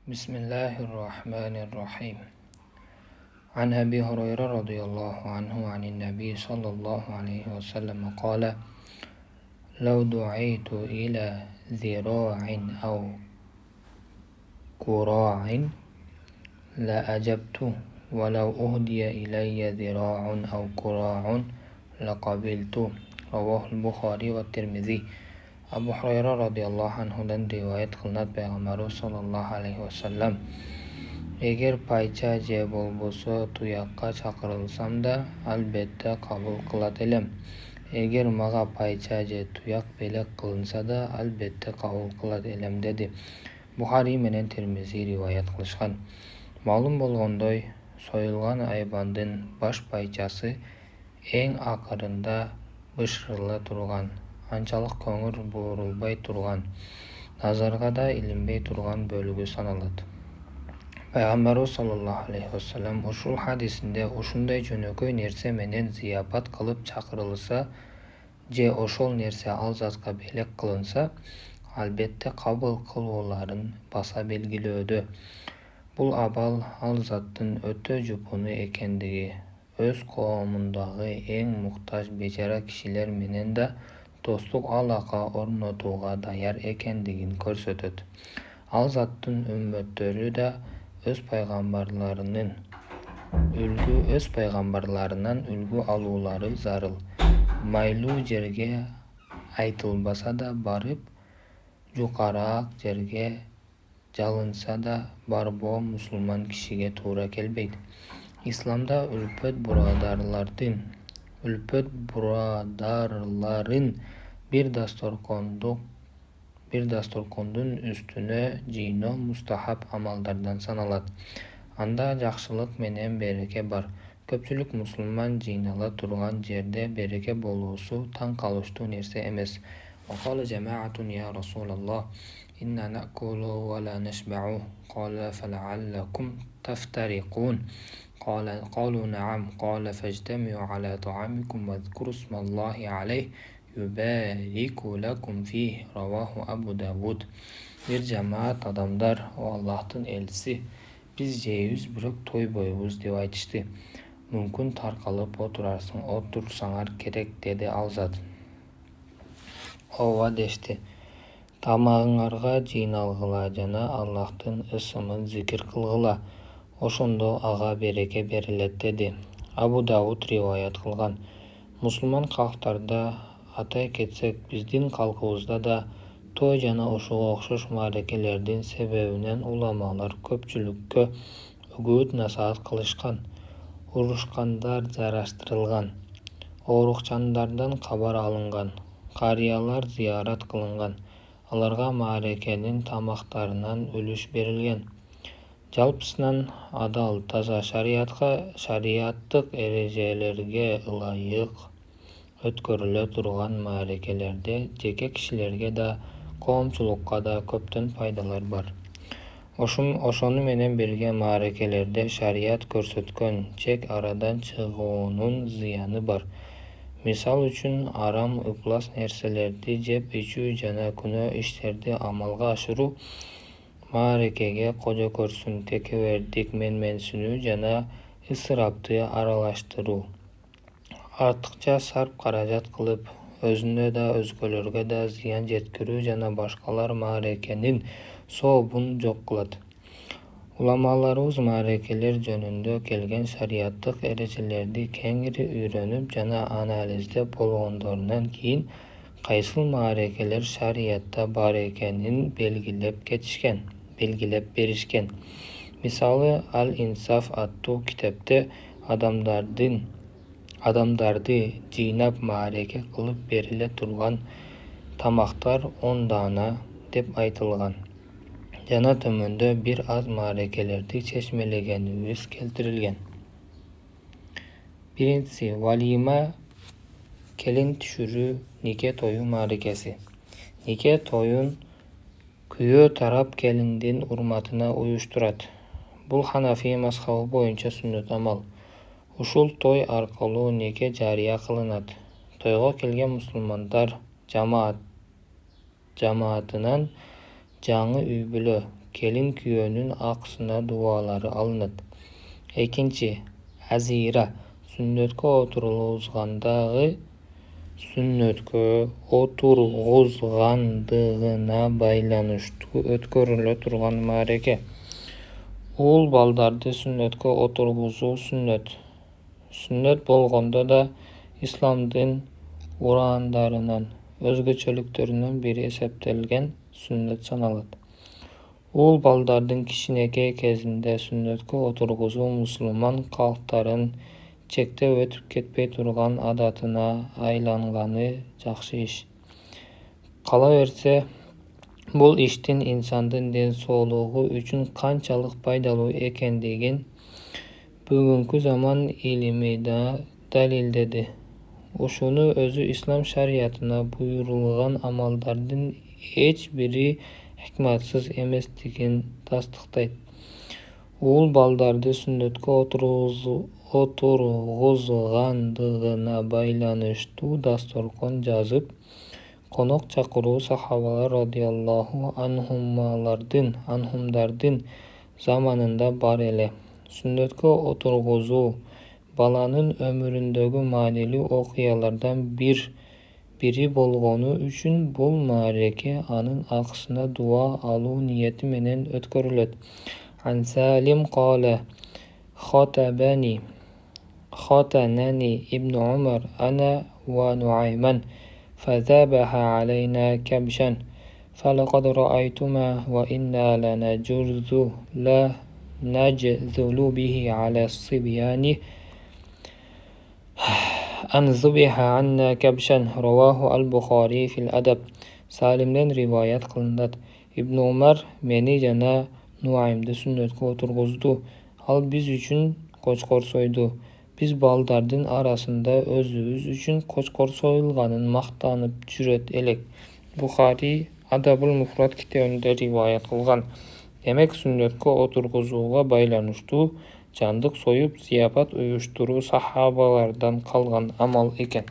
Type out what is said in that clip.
بسم الله الرحمن الرحيم. عن أبي هريرة رضي الله عنه عن النبي صلى الله عليه وسلم قال: لو دعيت إلى ذراع أو كراع لأجبت، ولو أهدي إلي ذراع أو كراع لقبلت. رواه البخاري والترمذي. Abu Hurayra radhiyallohu anhudan rivoyat qilinadi, payg'ambarimiz sollallohu alayhi vasallam: agar paycha je bo'lsa tuyoqqa chaqirilsam-da albatta qabul qilar edim. Agar mag'a paycha je tuyoq belak qilinsa-da albatta qabul qilar edim dedi. Buxoriy bilan Termiziy rivoyat qilishgan. Ma'lum bo'lganday, so'yilgan ayvondan bosh paychasi eng oxirinda bishqirila turgan, anchalik ko'ngil burilmay turgan, nazarga da ilinmay turgan bo'ligi sanaladi. Payg'ambarimiz sollallohu alayhi vasallam ushul hadisida shunday jo'nako'y narsa menen ziyofat qilib chaqirilsa, je o'shol narsa alzatga belak qilinsa, albatta qabul qiluvlarin basa belgiladi. Bu amal alzatdan o'ta jupuni ekanligi o'z qavmidagi eng muhtoj bechara kishilar menen da do'stlik aloqa o'rnatuvga tayyor ekanligini ko'rsatadi. Alzatdan ummatlari da o'z payg'ambarlaridan ulgu oluvlari zarur. Maylu jerga aytilmasa-da borib, yuqoriroq jerga jalinsa-da barbo musulmon kishiga to'g'ri kelmaydi. Islomda ulfat birodarlarin bir dasturxondan ustuna jiyno mustahab amallardan sanaladi. Anda yaxshilik menen beraka bor. Ko'pchilik musulmon jiynala turgan жерде beraka bo'lusi tan qolishtu narsa emas. وقال جماعة يا رسول الله إنا نأكل ولا نشبع قال فلعلكم تفترقون قالوا نعم قال فاجتمعوا على طعامكم واذكروا اسم الله عليه يبارك لكم فيه رواه أبو داود. Bir cemaat adamlar o Allah'ın elçisi biz jeyüz bürük toyboyuz deb aytishdi. Mumkin tarqalib o'tursanlar kerak dedi Alzat. Ova deshti. Tamag'inglarga jiynalg'ila jana Allohning ismin zikr qilg'ila. Oshunda ag'a beraka beriladi dedi. Abu Davud rivoyat qilgan. Musulmon xalqlarda atay ketsak, bizning xalqimizda da to'y jana o'shuga o'xshash ma'rakalarning sababidan ulamolar ko'pchilikka o'g'it nasihat qilishgan. Urushqanlar zararlashtirilgan, og'riqchanlardan xabar olingan, qariyalar ziyorat qilingan, ularga ma'rakaning tamoqlaridan ulush berilgan. Jalpisidan adal, toza shariatlik erejalarga loyiq o'tkazila turgan ma'rakalarda jeka kishilarga da qavmchilikqa da ko'pdan foydalar bor. O'shoni menen birga ma'rakalarda shariat ko'rsatgan chek aradan chiquvning ziyoni bor. Misol uchun aram iflos narsalarni jeb ichu jana kuno ishlarni amalga oshiruv, ma'rakaga qo'ja ko'rsin tekaverdik menmensinu jana isrofni aralashtiruv, ortiqcha sarf xarajat qilib o'zini da o'zgalarga da ziyon yetkiruv jana boshqalar ma'rakaning savobini yo'q qiladi. Ulamolarimiz ma'rakalar jonida kelgan shariatlik erejalarni kengri o'rganib jana analizda bo'lgandan keyin qaysi ma'rakalar shariatda bor ekanini belgilab berishgan. Misoli Al-Insof attu kitobda odamlarni jiynab ma'raka qilib berila turgan tamoqlar 10 dona deb aytilgan. Yana tomonda bir oz ma'rakalarni chashmalaganimiz keltirilgan. Birinchisi, valima kelin tushuri nikah to'yi ma'rakasi. Nikah to'yin kuyov taraf kelinning hurmatini uyushtiradi. Bu Hanafiy mazhabi bo'yicha sunnat amal. Ushul to'y orqali nikah jariya qilinadi. To'yga kelgan musulmonlar jamoatidan jangi uy-bulo kelin kүйөөнүн акысына дубалары алынат. Экинчи, азира сүннөткө отургузгандагы сүннөткө отургузгандыгына байланыштуу өткөрүлө турган маареке. Уул балдарды сүннөткө отургузуу сүннөт болгондо да исламдын ураандарынын өзгөчөлүктөрүнүн бири эсептелген сүннөт саналат. Уул балдардын кичинекей кезинде сүннөткө отургузуу мусулман калктарын чектеп өтүп кетпей турган адатына айланганы жакшы иш. Кала берсе, бул иштин инсандын ден соолугу үчүн канчалык пайдалуу экендигин бүгүнкү заман илими да далилдеди. Ушуну өзү ислам шариятына буйрулган амалдардын эч бири хикматсыз эместигин тастыктайт. Уул балдарды сүннөткө отургузгандыгына байланыштуу дасторкон жазып, конок чакыруу сахабалар радыйаллаху анхумдардын заманында бар эле. Сүннөткө отургузуу баланын өмүрүндөгү маанилүү окуялардан бири болгону үчүн бул маареке анын акысына дуа алуу ниети менен өткөрүлөт. Ан Салим кала: خطنني ابن عمر أنا ونعيمان فذبح علينا كبشا فلقد رأيتما وإنا لنجذل به على الصبيان أن ذبح عنا كبشا رواه البخاري في الأدب. Салимден риваят кылынат. Ибн Умар мени жана Нуаймды сүннөткө отургузду. Ал биз үчүн кочкор сойду. Биз балдардын арасында өзүбүз үчүн кочкор союлганын мактанып жүрөт элек. Бухари Адабул Муфрат китебинде риваят кылган. Демек, сүннөткө отургузууга байланыштуу жандык союп, зияпат уюштуруу сахабалардан калган амал экен.